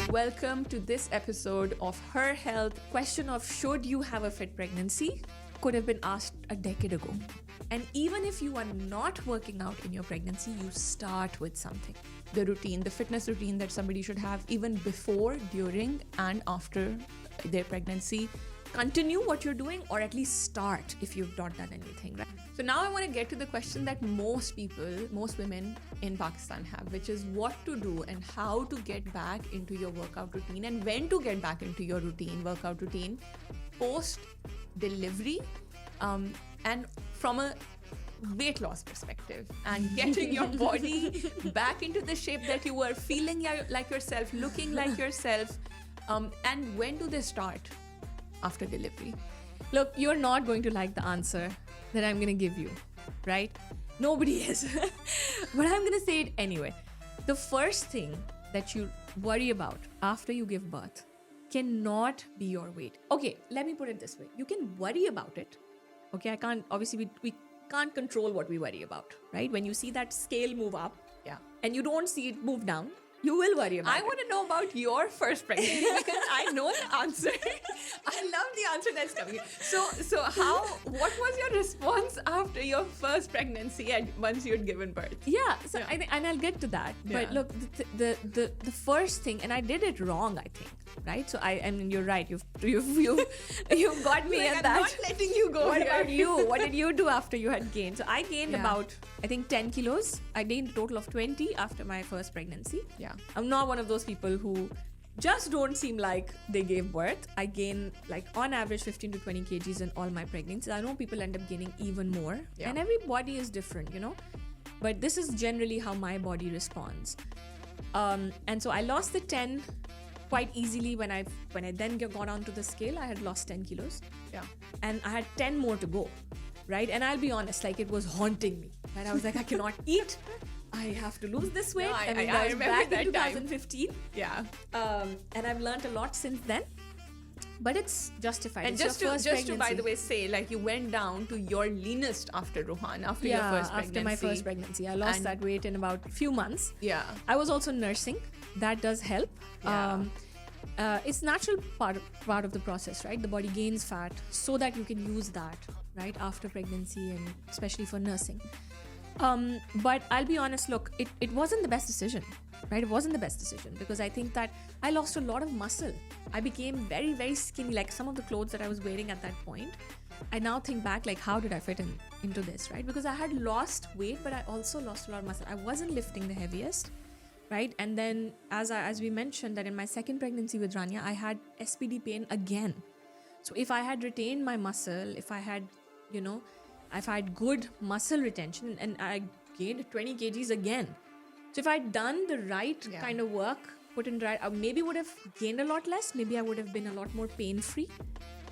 Welcome to this episode of Her Health. Question of should you have a fit pregnancy could have been asked a decade ago. And even if you are not working out in your pregnancy, you start with something. The routine, the fitness routine that somebody should have even before, during, and after their pregnancy. Continue what you're doing, or at least start if you've not done anything, right? So now I want to get to the question that most women in Pakistan have, which is what to do and how to get back into your workout routine and when to get back into your workout routine post delivery, and from a weight loss perspective, and getting your body back into the shape that you were, feeling like yourself, looking like yourself, and when do they start after delivery? Look, you're not going to like the answer that I'm going to give you, right? Nobody is. But I'm going to say it anyway. The first thing that you worry about after you give birth cannot be your weight. Okay, let me put it this way. You can worry about it. Okay, we can't control what we worry about, right? When you see that scale move up, and you don't see it move down, you will worry about it. I want to know about your first pregnancy because I know the answer. I love the answer that's coming. So what was your response after your first pregnancy and once you had given birth? I think, and I'll get to that. But look, the first thing, and I did it wrong, I think, right? So I mean, you're right. You've got me at that. I'm not letting you go. What about you? What did you do after you had gained? So I gained about, I think, 10 kilos. I gained a total of 20 after my first pregnancy. I'm not one of those people who just don't seem like they gave birth. I gain, like, on average 15 to 20 kgs in all my pregnancies. I know people end up gaining even more, and every body is different, but this is generally how my body responds. And so I lost the 10 quite easily. When I then got onto the scale, I had lost 10 kilos, and I had 10 more to go, right? And I'll be honest, like, it was haunting me, right? I was like, I cannot eat, I have to lose this weight. I remember back that in 2015. And I've learned a lot since then. But it's justified. And just to, by the way, say, like, you went down to your leanest after Rohan, after your first pregnancy. After my first pregnancy. I lost that weight in about a few months. I was also nursing. That does help. It's natural part of the process, right? The body gains fat so that you can use that, right, after pregnancy, and especially for nursing. But I'll be honest, look, it wasn't the best decision, right? It wasn't the best decision because I think that I lost a lot of muscle. I became very, very skinny. Like, some of the clothes that I was wearing at that point, I now think back, like, how did I fit into this, right? Because I had lost weight, but I also lost a lot of muscle. I wasn't lifting the heaviest, right? And then as we mentioned, that in my second pregnancy with Rania, I had SPD pain again. So if I had retained my muscle, if I had, I've had good muscle retention, and I gained 20 kgs again. So if I'd done the right kind of work, put in right, I maybe would have gained a lot less. Maybe I would have been a lot more pain-free,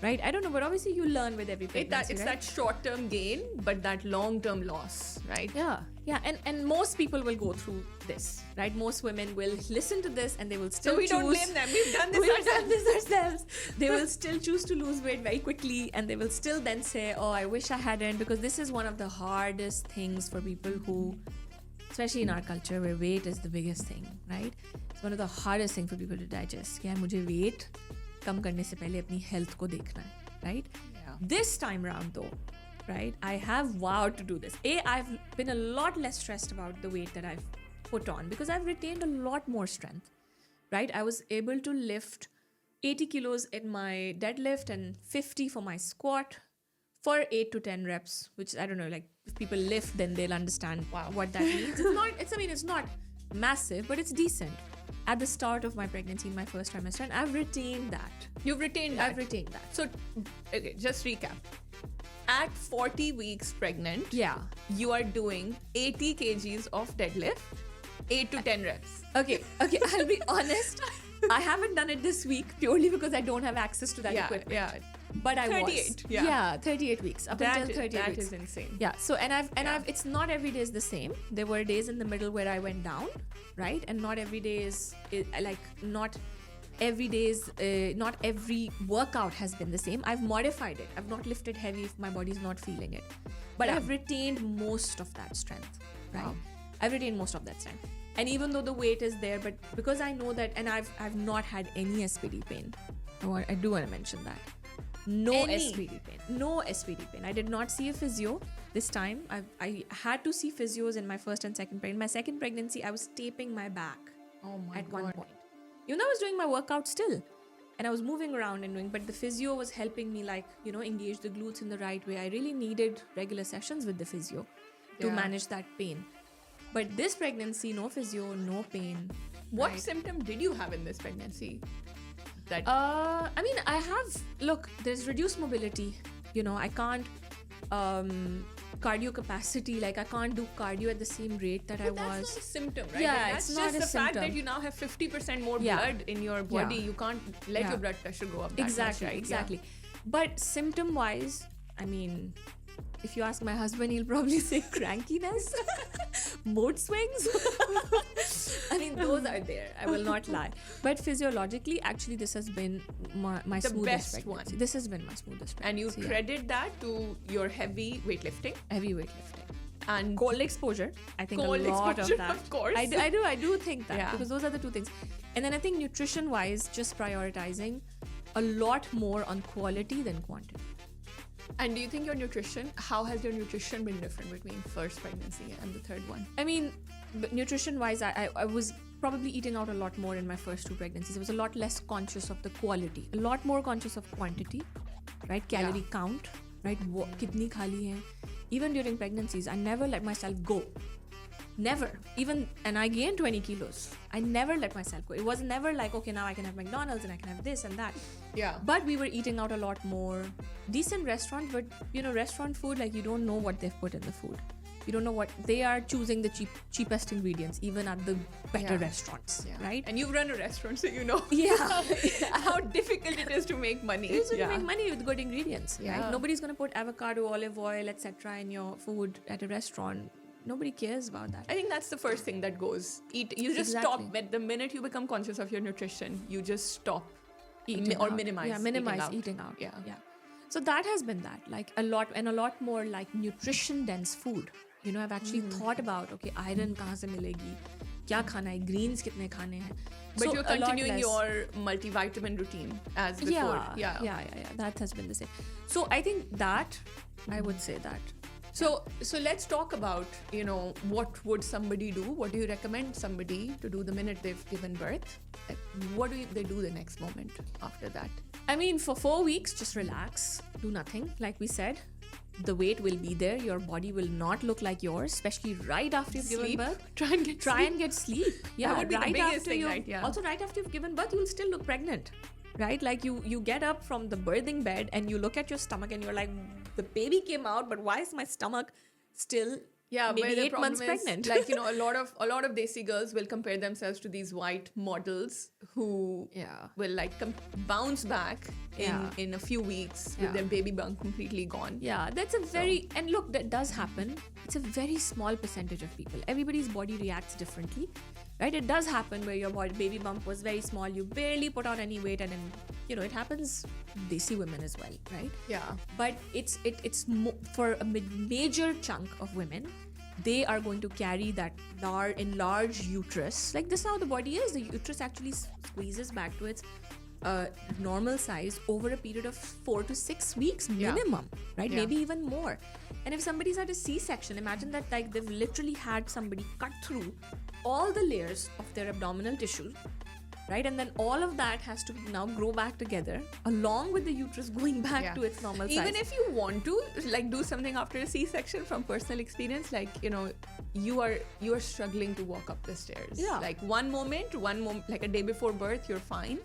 right? I don't know, but obviously you learn with every pregnancy, It's that short-term gain, but that long-term loss, right? And most people will go through this, right? Most women will listen to this and they will still choose. So we don't blame them. We've done this ourselves. They will still choose to lose weight very quickly, and they will still then say, oh, I wish I hadn't, because this is one of the hardest things for people who, especially in our culture where weight is the biggest thing, right? It's one of the hardest things for people to digest. कि यार मुझे weight कम करने से पहले अपनी health को देखना है, right? This time around though, right, I have vowed to do this. I've been a lot less stressed about the weight that I've put on because I've retained a lot more strength, right? I was able to lift 80 kilos in my deadlift and 50 for my squat for 8 to 10 reps, which I don't know, like, if people lift, then they'll understand what that means. It's not massive, but it's decent. At the start of my pregnancy, in my first trimester, and I've retained that. You've retained that? I've retained that. So, okay, just recap. At 40 weeks pregnant, you are doing 80 kgs of deadlift, 8 to 10 reps. Okay, I'll be honest. I haven't done it this week purely because I don't have access to that equipment. But I 38, was. 38 weeks. Up until 38 weeks. That is insane. Yeah. So, I've it's not every day is the same. There were days in the middle where I went down, right? And not every day is like, not every day's, not every workout has been the same. I've modified it. I've not lifted heavy if my body's not feeling it. But I've retained most of that strength, right? Wow. I've retained most of that strength. And even though the weight is there, but because I know that, and I've not had any SPD pain. I do want to mention that. No SPD pain. No SPD pain. I did not see a physio this time. I had to see physios in my first and second pregnancy. My second pregnancy, I was taping my back at one point. Even though I was doing my workout still. And I was moving around and doing, but the physio was helping me, like, you know, engage the glutes in the right way. I really needed regular sessions with the physio to manage that pain. But this pregnancy, no physio, no pain. What symptom did you have in this pregnancy? That I mean, I have, look, there's reduced mobility. You know, I can't, cardio capacity, like I can't do cardio at the same rate that I was. That's not a symptom, right? Yeah, Like, that's it's just not a the fact symptom. that you now have 50% more Yeah. blood in your body. Yeah. You can't let your blood pressure go up that Exactly, much, right? exactly. But symptom wise, I mean, if you ask my husband, he'll probably say crankiness, mood swings. I mean, those are there. I will not lie. But physiologically, actually, this has been my The smoothest best pregnancy. one. This has been my smoothest And pregnancy. you credit that to your heavy weightlifting heavy weightlifting. and Cold exposure, I think Cold a lot exposure, of that. of course. I do think that Yeah. because those are the two things. And then I think nutrition-wise, just prioritizing a lot more on quality than quantity. And do you think your nutrition, how has your nutrition been different between first pregnancy and the third one? I mean, nutrition-wise, I was probably eating out a lot more in my first two pregnancies. I was a lot less conscious of the quality, a lot more conscious of quantity, right? Calorie count, right? Kitni khali hai. Even during pregnancies, I never let myself go. Never. Even, and I gained 20 kilos. I never let myself go. It was never like, okay, now I can have McDonald's and I can have this and that. Yeah. But we were eating out a lot more. Decent restaurant, but you know, restaurant food, like you don't know what they've put in the food. You don't know what they are choosing the cheapest ingredients, even at the better restaurants, right? And you've run a restaurant, so you know Yeah. how difficult it is to make money. It's going to make money with good ingredients, Yeah. right? Nobody's going to put avocado, olive oil, etc. in your food at a restaurant. Nobody cares about that. I think that's the first thing that goes. Eat. You just Exactly. stop. But the minute you become conscious of your nutrition, you just stop Eating or out. minimize. Yeah, minimize eating out. Yeah. So that has been that, like a lot more like nutrition dense food. You know, I've actually thought about, okay, iron kahan se milegi, kya khana hai, greens kitne khane hain. But So you're a lot continuing less. your multivitamin routine as before. Yeah. That has been the same. So I think that I would say that. So let's talk about, you know, what would somebody do? What do you recommend somebody to do the minute they've given birth? Like, what do they do the next moment after that? I mean, for 4 weeks, just relax, do nothing. Like we said, the weight will be there. Your body will not look like yours, especially right after you've given Sleep. birth. Try and get Sleep. Yeah, would be the right biggest after thing, you. right? Yeah. Also, right after you've given birth, you'll still look pregnant, right? Like you get up from the birthing bed and you look at your stomach and you're like, the baby came out, but why is my stomach still? but maybe the 8 problem months is, pregnant. Like, you know, a lot of desi girls will compare themselves to these white models who will like bounce back in a few weeks with their baby bump completely gone. Yeah, that's a very, and look, that does happen. It's a very small percentage of people. Everybody's body reacts differently, right? It does happen where your baby bump was very small, you barely put on any weight, and then, you know, it happens desi women as well, right? Yeah. But it's for a major chunk of women, they are going to carry that enlarged uterus. Like this is how the body is. The uterus actually squeezes back to its normal size over a period of 4 to 6 weeks minimum, right? Yeah. Maybe even more. And if somebody's had a C-section, imagine that like they've literally had somebody cut through all the layers of their abdominal tissue, right? And then all of that has to now grow back together along with the uterus going back to its normal size. Even if you want to like do something after a C-section, from personal experience, like, you know, you are struggling to walk up the stairs. Yeah. Like one moment, like a day before birth, you're fine.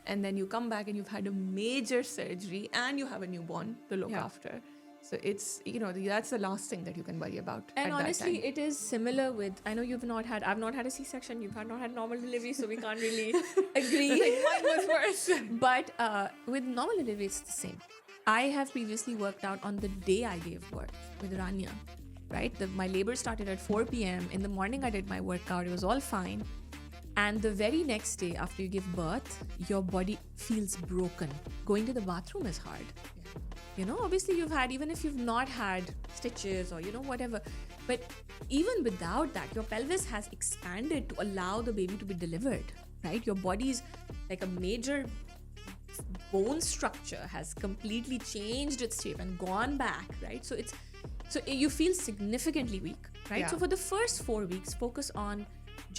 And then you come back and you've had a major surgery and you have a newborn to look after. So it's, you know, that's the last thing that you can worry about. And at honestly, that time. it is similar with, I know I've not had a C-section, you've not had normal delivery, so we can't really agree. Mine was worse. But with normal delivery, it's the same. I have previously worked out on the day I gave birth with Rania, right? My labor started at 4 p.m. In the morning, I did my workout. It was all fine. And the very next day after you give birth, your body feels broken. Going to the bathroom is hard. You know, obviously even if you've not had stitches or, whatever, but even without that, your pelvis has expanded to allow the baby to be delivered, right? Your body's like a major bone structure has completely changed its shape and gone back, right? So you feel significantly weak, right? Yeah. So for the first 4 weeks, focus on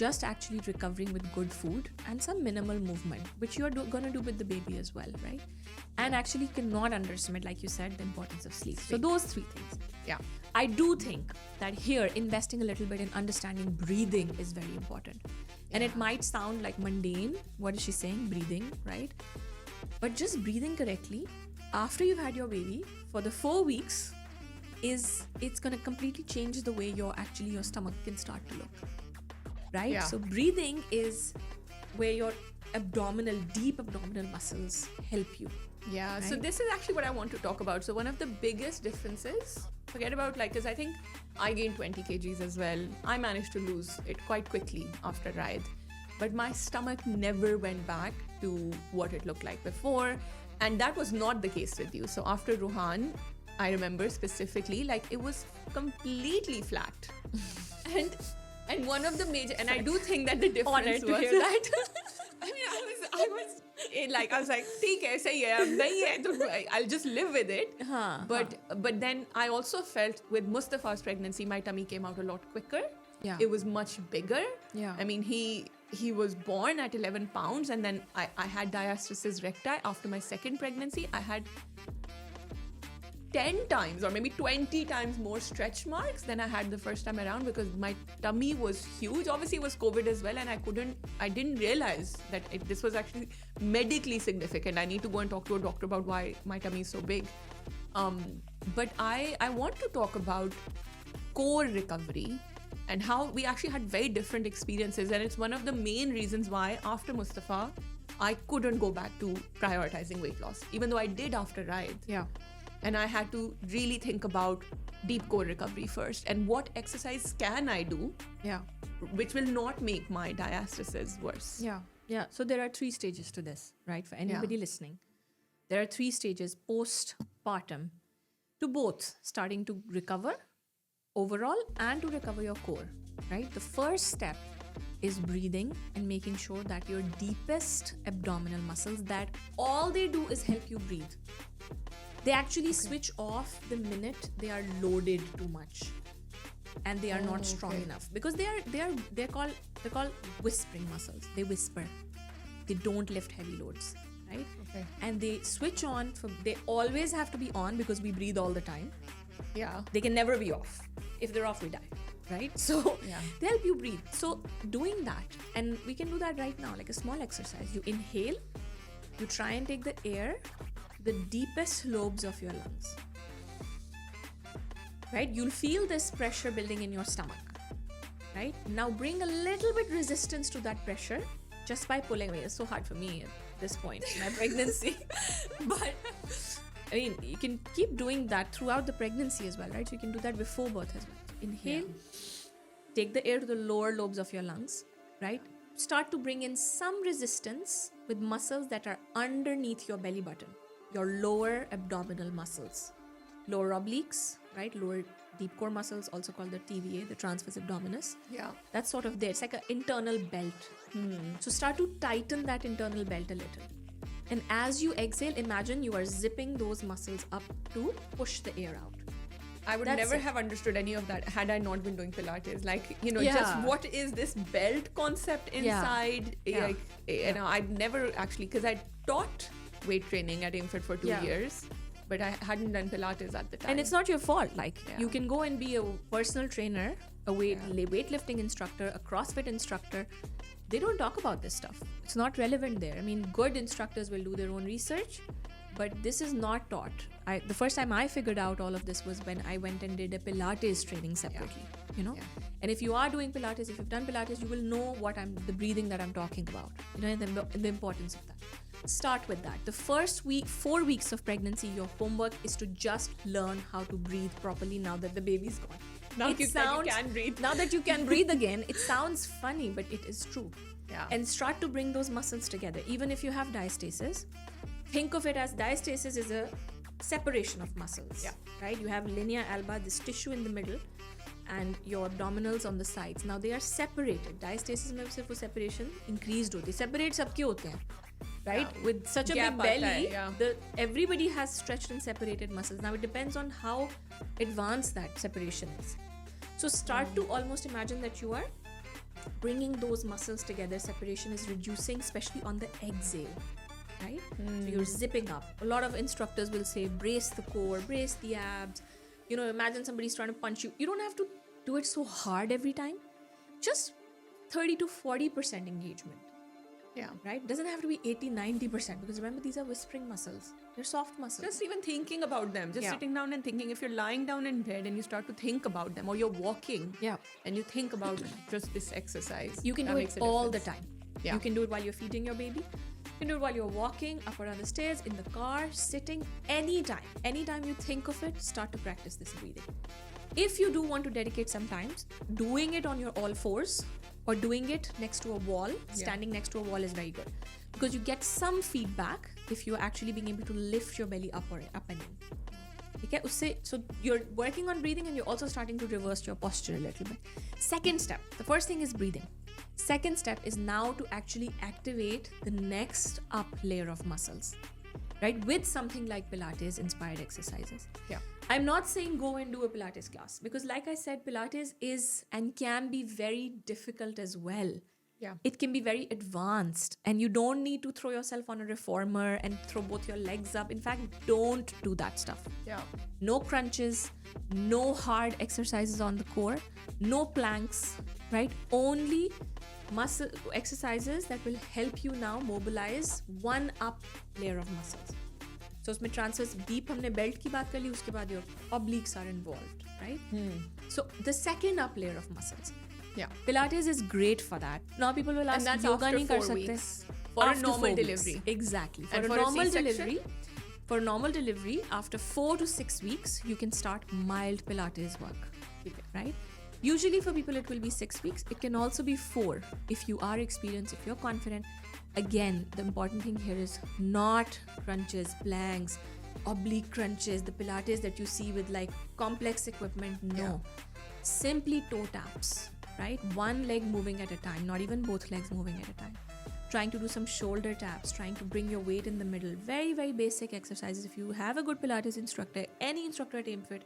just actually recovering with good food and some minimal movement, which you're going to do with the baby as well, right? And actually cannot underestimate, like you said, the importance of sleep. So those 3 things. Yeah. I do think that here investing a little bit in understanding breathing is very important. And it might sound like mundane. What is she saying? Breathing, right? But just breathing correctly after you've had your baby for the 4 weeks it's going to completely change the way your stomach can start to look. Right? Yeah. So breathing is where your deep abdominal muscles help you. Yeah, Right? so this is actually what I want to talk about. So one of the biggest differences, forget about because I think I gained 20 kgs as well. I managed to lose it quite quickly after Ride. But my stomach never went back to what it looked like before. And that was not the case with you. So after Rohan, I remember specifically, it was completely flat. And one of the major, and I do think that the difference Honored to was hear that. I mean, I was like, ठीक है, सही है, अब नहीं है, तो I'll just live with it. But then I also felt with Mustafa's pregnancy, my tummy came out a lot quicker. Yeah. It was much bigger. Yeah. I mean, he was born at 11 pounds, and then I had diastasis recti after my second pregnancy. I had 10 times or maybe 20 times more stretch marks than I had the first time around because my tummy was huge. Obviously, it was COVID as well, and I didn't realize that this was actually medically significant. I need to go and talk to a doctor about why my tummy is so big. But I want to talk about core recovery and how we actually had very different experiences, and it's one of the main reasons why after Mustafa, I couldn't go back to prioritizing weight loss, even though I did after Ride. Yeah. And I had to really think about deep core recovery first and what exercise can I do Yeah. which will not make my diastasis worse. Yeah. Yeah. So there are 3 stages to this, right? For anybody listening, there are 3 stages postpartum to both starting to recover overall and to recover your core, right? The first step is breathing and making sure that your deepest abdominal muscles, that all they do is help you breathe. They actually switch off the minute they are loaded too much and they are not strong enough because they're called whispering muscles. They whisper. They don't lift heavy loads, right? Okay. And they switch on they always have to be on because we breathe all the time. Yeah. They can never be off. If they're off, we die, right? So they help you breathe. So doing that, and we can do that right now, like a small exercise. You inhale, you try and take the air to the deepest lobes of your lungs, right? You'll feel this pressure building in your stomach, right? Now bring a little bit resistance to that pressure just by pulling away. It's so hard for me at this point in my pregnancy, but I mean, you can keep doing that throughout the pregnancy as well, right? So you can do that before birth as well. So inhale, take the air to the lower lobes of your lungs, right? Start to bring in some resistance with muscles that are underneath your belly button, your lower abdominal muscles, lower obliques, right? Lower deep core muscles, also called the TVA, the transverse abdominis. Yeah. That's sort of there. It's like an internal belt. So start to tighten that internal belt a little. And as you exhale, imagine you are zipping those muscles up to push the air out. I would That's never it. have understood any of that had I not been doing Pilates. Like, just Yeah. what is this belt concept inside? Yeah. Like, I'd never actually, because I taught weight training at AIMFIT for 2 Yeah. years, but I hadn't done Pilates at the time. And it's not your fault. Like, Yeah. you can go and be a personal trainer, a weightlifting instructor, a CrossFit instructor. They don't talk about this stuff. It's not relevant there. I mean, good instructors will do their own research, but this is not taught. The first time I figured out all of this was when I went and did a Pilates training separately, Yeah. And if you are doing Pilates, if you've done Pilates, you will know the breathing that I'm talking about, and the importance of that. Start with that. The first 4 weeks of pregnancy, your homework is to just learn how to breathe properly now that the baby's gone. Now it that you sounds, can breathe. now that you can breathe again, it sounds funny, but it is true. Yeah. And start to bring those muscles together. Even if you have diastasis, think of it as diastasis is a separation of muscles. Yeah. Right? You have linea alba, this tissue in the middle, and your abdominals on the sides. Now they are separated. Diastasis में सिर्फ वो separation increased होती है. Separate सबके होते हैं. Right? Yeah. With such a Gap big आता belly, है, yeah. everybody has stretched and separated muscles. Now it depends on how advanced that separation is. So start to almost imagine that you are bringing those muscles together. Separation is reducing, especially on the exhale, right? So you're zipping up. A lot of instructors will say brace the core, brace the abs. You know, imagine somebody's trying to punch you. You don't have to do it so hard every time. Just 30 to 40% engagement, Yeah. right? Doesn't have to be 80-90%, because remember, these are whispering muscles. They're soft muscles. Just even thinking about them, just Yeah. sitting down and thinking. If you're lying down in bed and you start to think about them, or you're walking, Yeah. and you think about just this exercise, You can that do makes it a all the difference. time. Yeah. You can do it while you're feeding your baby. You can do it while you're walking up or down the stairs, in the car, sitting, anytime. Anytime you think of it, start to practice this breathing. If you do want to dedicate some time, doing it on your all fours or doing it next to a wall, standing next to a wall is very good, because you get some feedback if you're actually being able to lift your belly up or up and in. Okay, so you're working on breathing, and you're also starting to reverse your posture a little bit. Second step, the first thing is breathing. Second step is now to actually activate the next up layer of muscles, right? With something like Pilates inspired exercises. Yeah. I'm not saying go and do a Pilates class, because like I said, Pilates is and can be very difficult as well. Yeah. It can be very advanced, and you don't need to throw yourself on a reformer and throw both your legs up. In fact, don't do that stuff. Yeah. No crunches, no hard exercises on the core, no planks, right? Only muscle exercises that will help you now mobilize one up layer of muscles. So उसमें transverse deep हमने belt की बात कर ली, उसके बाद your obliques are involved, right? So the second up layer of muscles. Yeah. Pilates is great for that. Now people will ask, And that's yoga after नहीं कर 4 सकते? weeks. For a After normal 4 weeks. delivery. Exactly. And For for a a normal C-section? delivery, for normal delivery, after 4 to 6 weeks, you can start mild Pilates work, right? Usually for people, it will be 6 weeks. It can also be 4 if you are experienced, if you're confident. Again, the important thing here is not crunches, planks, oblique crunches, the Pilates that you see with like complex equipment. No. Simply toe taps, right? One leg moving at a time, not even both legs moving at a time. Trying to do some shoulder taps, trying to bring your weight in the middle. Very, very basic exercises. If you have a good Pilates instructor, any instructor at AimFit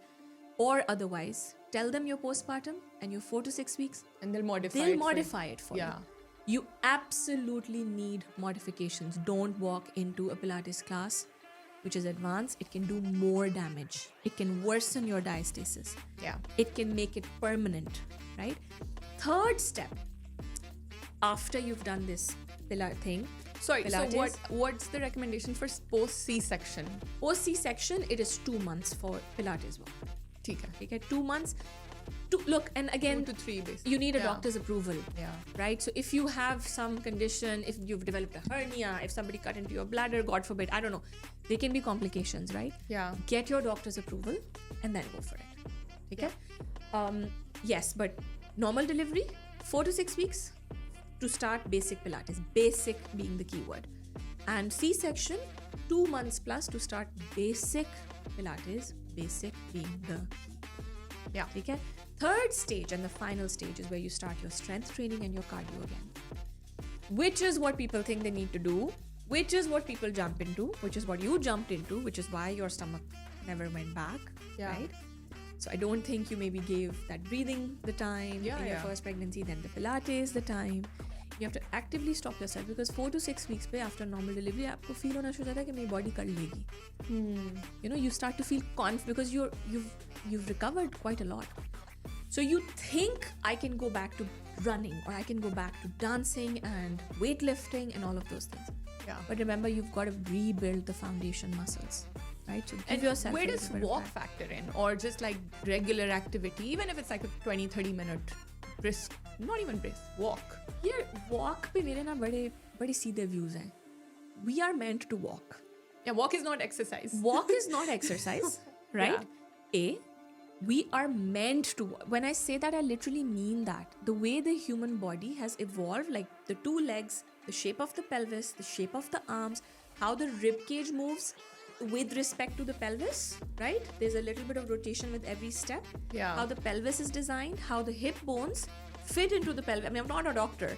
or otherwise, tell them your postpartum and your 4 to 6 weeks. And they'll modify They'll it. modify it for Yeah. you. You absolutely need modifications. Don't walk into a Pilates class which is advanced. It can do more damage. It can worsen your diastasis. Yeah. It can make it permanent, right? Third step, after you've done this thing, Sorry, Pilates. so what's the recommendation for post C-section? post C-section, it is 2 months for Pilates work. ठीक है. Okay, 2 months. Look, and 2 again, to 3 basically. you need a Yeah. doctor's approval. Yeah. Right? So if you have some condition, if you've developed a hernia, if somebody cut into your bladder, God forbid, I don't know, there can be complications, right? Yeah. Get your doctor's approval and then go for it. Okay? Yes, but normal delivery, 4 to 6 weeks to start basic Pilates. Basic being the key word. And C-section, 2 months plus to start basic Pilates. Basic being the Yeah. Okay? Third stage and the final stage is where you start your strength training and your cardio again. Which is what people think they need to do, which is what people jump into, which is what you jumped into, which is why your stomach never went back, Yeah. right? So I don't think you maybe gave that breathing the time Yeah, in your yeah. first pregnancy, then the Pilates the time. You have to actively stop yourself, because 4 to 6 weeks पे after normal delivery आपको feel होना शुरू हो जाता है कि मेरी body कर लेगी. You know, you start to feel confident because you've recovered quite a lot. So you think I can go back to running, or I can go back to dancing and weightlifting and all of those things. Yeah. But remember, you've got to rebuild the foundation muscles, right? So give And yourself where a does little bit of walk time. factor in, or just like regular activity, even if it's like a 20-30 minute brisk, not even brisk, walk? Here, walk पे मेरे ना बड़े सीधे views हैं. We are meant to walk. Yeah, walk is not exercise. Walk is not exercise, right? A. We are meant to. When I say that, I literally mean that. The way the human body has evolved, like the two legs, the shape of the pelvis, the shape of the arms, how the rib cage moves with respect to the pelvis, right? There's a little bit of rotation with every step. Yeah. How the pelvis is designed, how the hip bones fit into the pelvis. I mean, I'm not a doctor,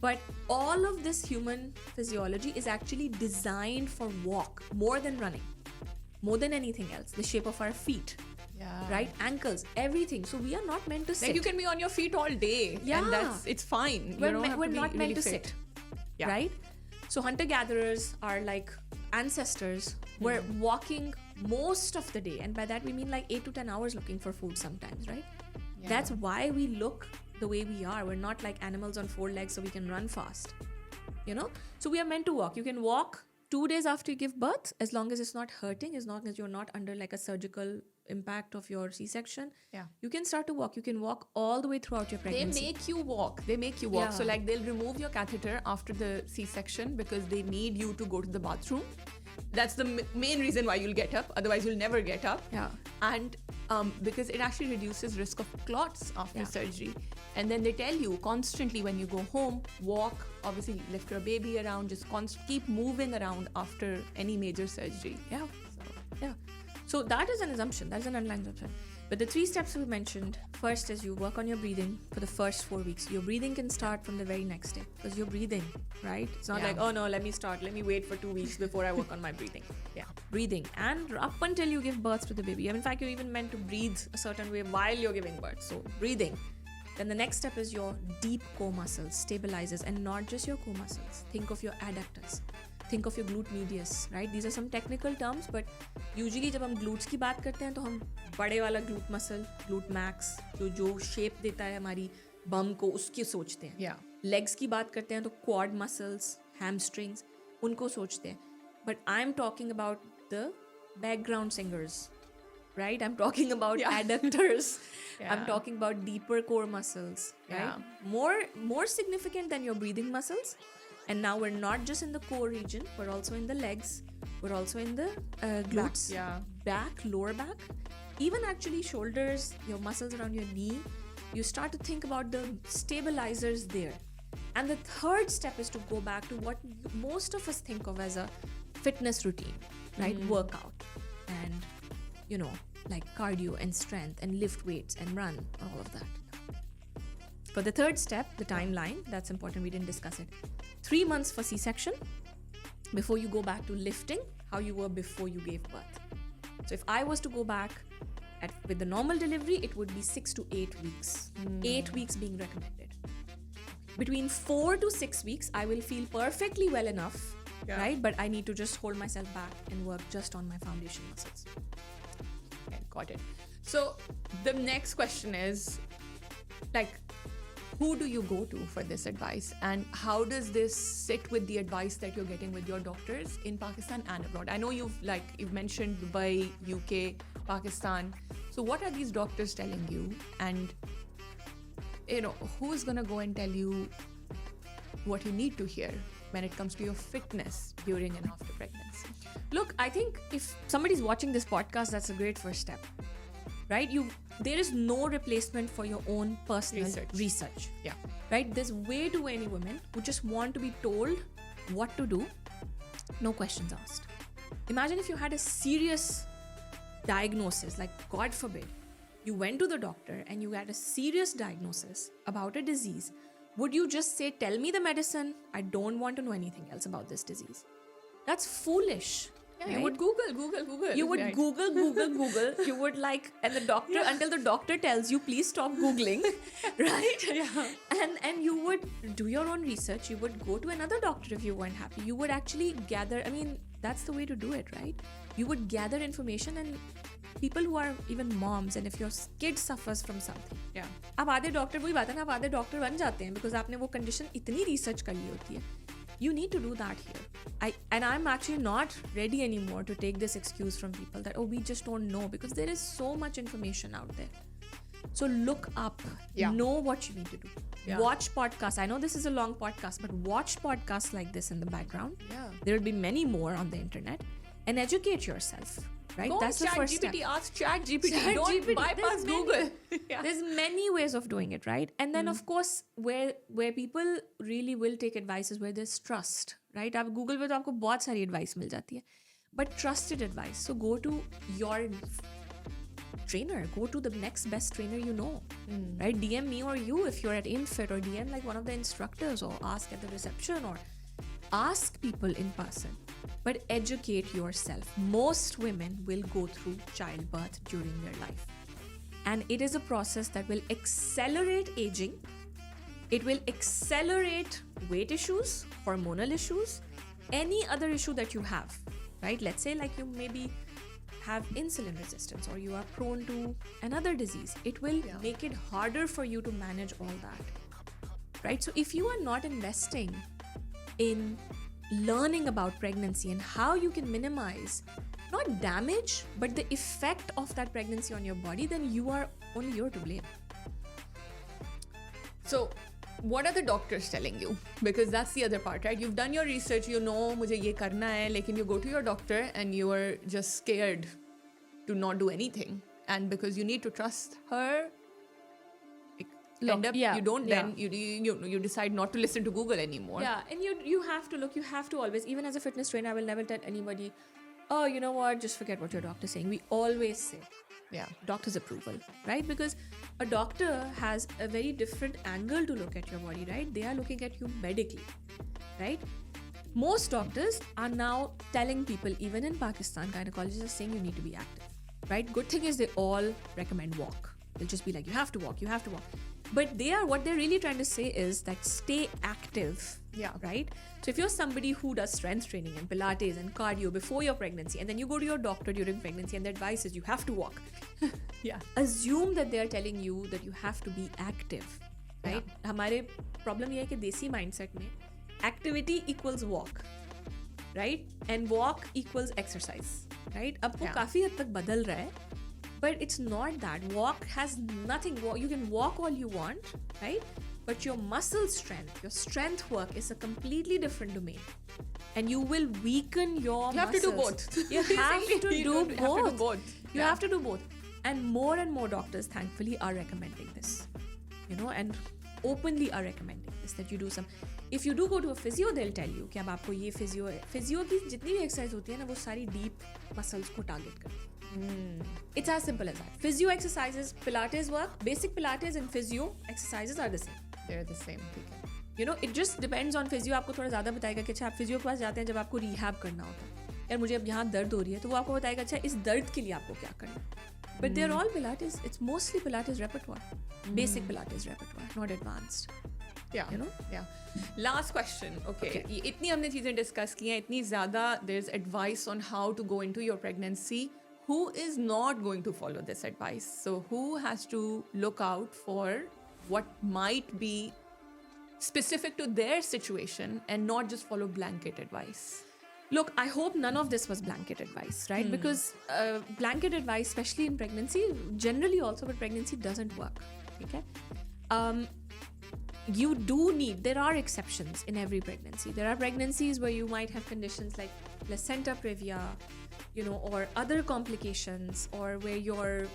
but all of this human physiology is actually designed for walk more than running, more than anything else. The shape of our feet, right? Ankles, everything. So we are not meant to sit. Like you can be on your feet all day. Yeah. And it's fine. We're, You don't have we're to be not meant really to fit. sit, Yeah. right? So hunter-gatherers are like ancestors were walking most of the day, and by that we mean like 8 to 10 hours looking for food sometimes, right? Yeah. That's why we look the way we are. We're not like animals on 4 legs so we can run fast, you know? So we are meant to walk. You can walk 2 days after you give birth, as long as it's not hurting, as long as you're not under like a surgical impact of your C-section. Yeah. You can start to walk. You can walk all the way throughout your They pregnancy. make you walk. So Yeah. like they'll remove your catheter after the C-section because they need you to go to the bathroom. That's the main reason why you'll get up. Otherwise, you'll never get up. Yeah. And because it actually reduces risk of clots after Yeah. surgery. And then they tell you constantly when you go home, walk, obviously lift your baby around, just keep moving around after any major surgery. Yeah. Yeah. So that is an assumption. That's an underlying assumption. But the 3 steps we mentioned, first is you work on your breathing for the first 4 weeks. Your breathing can start from the very next day because you're breathing, right? It's not Yeah. like, oh no, let me wait for 2 weeks before I work on my breathing. Yeah. Breathing. And up until you give birth to the baby. In fact, you're even meant to breathe a certain way while you're giving birth. So breathing. Then the next step is your deep core muscles, stabilizers, and not just your core muscles. Think of your adductors. Think of your glute medius, right? These are some technical terms, but usually जब हम glutes की बात करते हैं तो हम बड़े वाला glute muscle, glute max, जो shape देता है हमारी bum को, उसकी सोचते हैं. Yeah. Legs की बात करते हैं तो quad muscles, hamstrings, उनको सोचते हैं. But I'm talking about the background singers, right? I'm talking about adductors. I'm Yeah. talking about deeper core muscles, right? More significant than your breathing muscles. And now we're not just in the core region, we're also in the legs, we're also in the glutes, back, lower back, even actually shoulders, your muscles around your knee. You start to think about the stabilizers there. And the third step is to go back to what most of us think of as a fitness routine, right? Workout and, you know, like cardio and strength and lift weights and run, all of that. For the third step, the timeline, that's important, we didn't discuss it. 3 months for C-section before you go back to lifting how you were before you gave birth. So if I was to go back with the normal delivery, it would be 6 to 8 weeks. 8 weeks being recommended. Between 4 to 6 weeks, I will feel perfectly well enough, right? But I need to just hold myself back and work just on my foundation muscles. Okay, got it. So the next question is, like, who do you go to for this advice, and how does this sit with the advice that you're getting with your doctors in Pakistan and abroad? I know you've mentioned Dubai, UK, Pakistan. So what are these doctors telling you, and you know, who is gonna go and tell you what you need to hear when it comes to your fitness during and after pregnancy? Look, I think if somebody's watching this podcast, that's a great first step, right? There is no replacement for your own personal research. Yeah. Right? There's way too many women who just want to be told what to do, no questions asked. Imagine if you had a serious diagnosis, like God forbid, you went to the doctor and you had a serious diagnosis about a disease. Would you just say, tell me the medicine, I don't want to know anything else about this disease? That's foolish. You right? would Google. You would right? Google. You would and the doctor, until the doctor tells you, please stop Googling, right? Yeah. And you would do your own research. You would go to another doctor if you weren't happy. You would actually gather, that's the way to do it, right? You would gather information, and people who are even moms, and if your kid suffers from something. Yeah. अब आधे doctor वही बात है ना, अब आधे doctor बन जाते हैं because आपने वो कंडीशन इतनी रिसर्च कर ली होती है. You need to do that here. I'm actually not ready anymore to take this excuse from people that, we just don't know, because there is so much information out there. So look up, know what you need to do. Yeah. Watch podcasts. I know this is a long podcast, but watch podcasts like this in the background. Yeah. There will be many more on the internet, and educate yourself. right? Go That's the on first step. ChatGPT, ask ChatGPT. Don't ChatGPT. bypass Google. Yeah. There's many ways of doing it, right? And then of course where people really will take advice is where there's trust, right? आप Google पे तो आपको बहुत सारी advice मिल जाती है, but trusted advice. So go to your trainer, go to the next best trainer you know, right? DM me or you if you're at InFit, or DM like one of the instructors, or ask at the reception, or ask people in person. But educate yourself. Most women will go through childbirth during their life. And it is a process that will accelerate aging. It will accelerate weight issues, hormonal issues, any other issue that you have, right? Let's say like you maybe have insulin resistance, or you are prone to another disease. It will make it harder for you to manage all that, right? So if you are not investing in learning about pregnancy and how you can minimize not damage but the effect of that pregnancy on your body, then only you're to blame. So what are the doctors telling you? Because that's the other part, right? You've done your research, you know मुझे ये करना है, लेकिन you go to your doctor and you are just scared to not do anything, and because you need to trust her, you decide not to listen to Google anymore. Yeah, and you have to always, even as a fitness trainer, I will never tell anybody, oh, you know what, just forget what your doctor's saying. We always say, doctor's approval, right? Because a doctor has a very different angle to look at your body, right? They are looking at you medically, right? Most doctors are now telling people, even in Pakistan, gynecologists are saying you need to be active, right? Good thing is they all recommend walk. They'll just be like, you have to walk. But what they're really trying to say is that stay active, right? So if you're somebody who does strength training and Pilates and cardio before your pregnancy, and then you go to your doctor during pregnancy and the advice is you have to walk, assume that they're telling you that you have to be active, right? हमारे problem ये है कि देसी mindset में activity equals walk, right? And walk equals exercise, right? अब वो काफी हद तक बदल रहा है. But it's not that. Walk has nothing. You can walk all you want, right? But your muscle strength, your strength work is a completely different domain. And you will weaken your muscles. You have to do both. You have to do both. You Yeah. have to do both. And more doctors, thankfully, are recommending this. And openly are recommending this, that you do some. If you do go to a physio, they'll tell you कि अब आपको ये physio की जितनी भी exercise होती है ना, वो सारी deep muscles को target करती है. It's as simple as that. Physio exercises, Pilates work, basic Pilates and physio exercises are the same. They're the same. It just depends on physio. आपको थोड़ा ज़्यादा बताएगा कि अच्छा आप physio के पास जाते हैं जब आपको rehab करना होता है. यार मुझे अब यहाँ दर्द हो रही है, तो वो आपको बताएगा अच्छा इस दर्द के लिए आपको क्या करना है. But they're all Pilates. It's mostly Pilates repertoire. Basic Pilates repertoire, not advanced. Yeah. Last question. Okay. इतनी हमने चीजें discuss की हैं, इतनी ज़्यादा there's advice on how to go into your pregnancy. Who is not going to follow this advice? So who has to look out for what might be specific to their situation and not just follow blanket advice? Look, I hope none of this was blanket advice, right? Because blanket advice, especially in pregnancy, generally also, but pregnancy doesn't work. Okay? You do need, there are exceptions in every pregnancy. There are pregnancies where you might have conditions like placenta previa, or other complications, or where you're,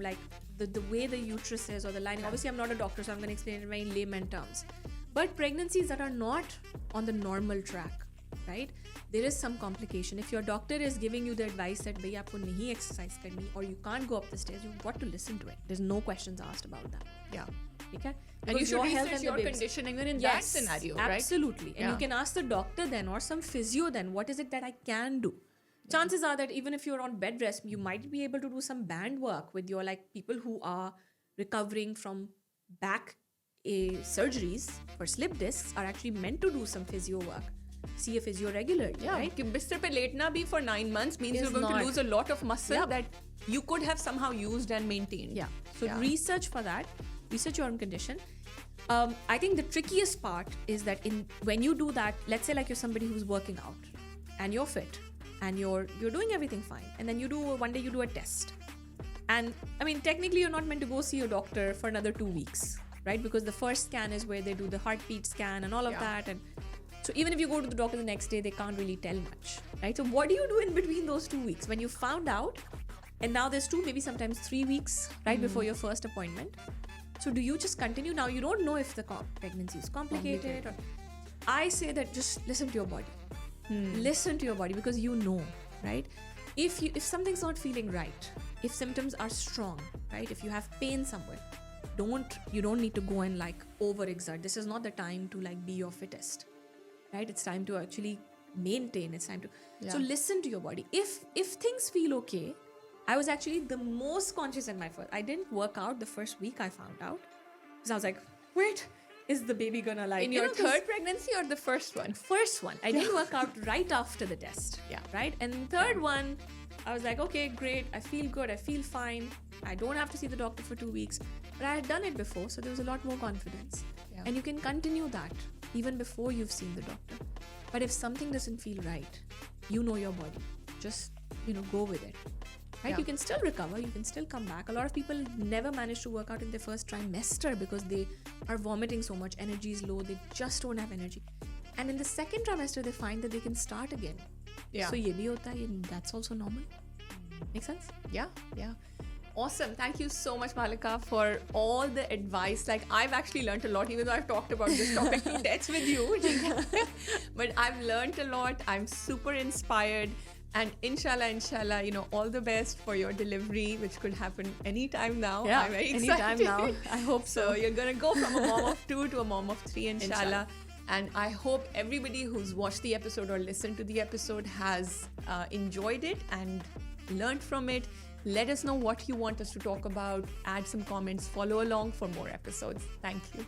like the way the uterus is or the lining. Obviously, I'm not a doctor, so I'm going to explain it in very layman terms. But pregnancies that are not on the normal track, right? There is some complication. If your doctor is giving you the advice that bhai aapko nahi exercise karni, or you can't go up the stairs, you've got to listen to it. There's no questions asked about that. Yeah. Okay? And you should research your condition even in that scenario, right? Absolutely. And you can ask the doctor then, or some physio then, what is it that I can do? Chances are that even if you're on bed rest, you might be able to do some band work with your, like, people who are recovering from back surgeries for slip discs are actually meant to do some physio work. See a physio regularly, right? बिस्तर पे लेटना भी for 9 months means you're going to lose a lot of muscle that you could have somehow used and maintained. Yeah. So research for that. Research your own condition. I think the trickiest part is that when you do that, let's say like you're somebody who's working out and you're fit and you're doing everything fine, and then one day you do a test, and I mean technically you're not meant to go see your doctor for another 2 weeks, right? Because the first scan is where they do the heartbeat scan and all of that, and So even if you go to the doctor the next day, they can't really tell much, right? So what do you do in between those 2 weeks when you found out, and now there's 2, maybe sometimes 3 weeks, right, before your first appointment? So do you just continue? Now you don't know if the pregnancy is complicated. Or I say that just listen to your body. Listen to your body, because you know, right? If something's not feeling right, if symptoms are strong, right? If you have pain somewhere, you don't need to go and like overexert. This is not the time to like be your fittest, right? It's time to actually maintain. It's time to so listen to your body. If things feel okay, I was actually the most conscious in my first. I didn't work out the first week I found out, because I was like, wait, is the baby gonna like In your third pregnancy or the first one? First one, I didn't work out right after the test. Yeah. Right. And third one, I was like, okay, great. I feel good. I feel fine. I don't have to see the doctor for 2 weeks. But I had done it before, so there was a lot more confidence. Yeah. And you can continue that even before you've seen the doctor. But if something doesn't feel right, you know your body. Just, go with it. Right? Yeah. You can still recover. You can still come back. A lot of people never manage to work out in their first trimester because they are vomiting so much. Energy is low. They just don't have energy. And in the second trimester, they find that they can start again. Yeah. So ye bhi hota hai, that's also normal. Make sense? Yeah. Awesome. Thank you so much, Malika, for all the advice. Like, I've actually learned a lot, even though I've talked about this topic to death with you. But I've learned a lot. I'm super inspired. And inshallah, all the best for your delivery, which could happen anytime now. Yeah, I'm very anytime excited. now. I hope so. So you're going to go from a mom of 2 to a mom of 3, inshallah. And I hope everybody who's watched the episode or listened to the episode has enjoyed it and learned from it. Let us know what you want us to talk about. Add some comments. Follow along for more episodes. Thank you.